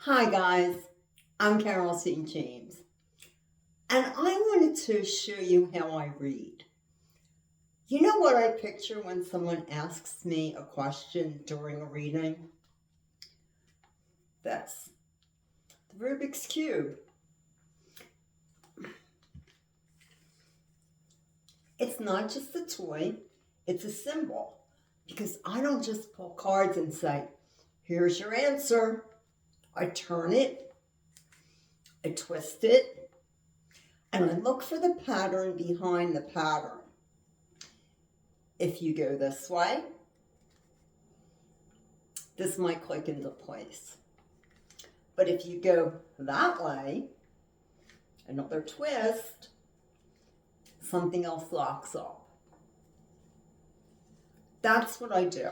Hi guys, I'm Carol St. James, and I wanted to show you how I read. You know what I picture when someone asks me a question during a reading? That's the Rubik's Cube. It's not just a toy, it's a symbol, because I don't just pull cards and say, here's your answer. I turn it, I twist it, and I look for the pattern behind the pattern. If you go this way, this might click into place. But if you go that way, another twist, something else locks up. That's what I do.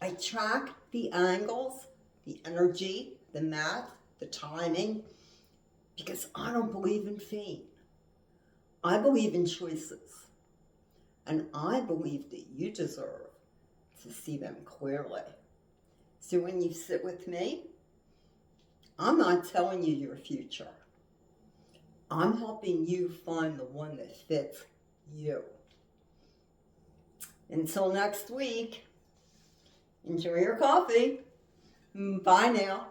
I track the angles, the energy, the math, the timing, because I don't believe in fate. I believe in choices. And I believe that you deserve to see them clearly. So when you sit with me, I'm not telling you your future. I'm helping you find the one that fits you. Until next week, enjoy your coffee. Bye now.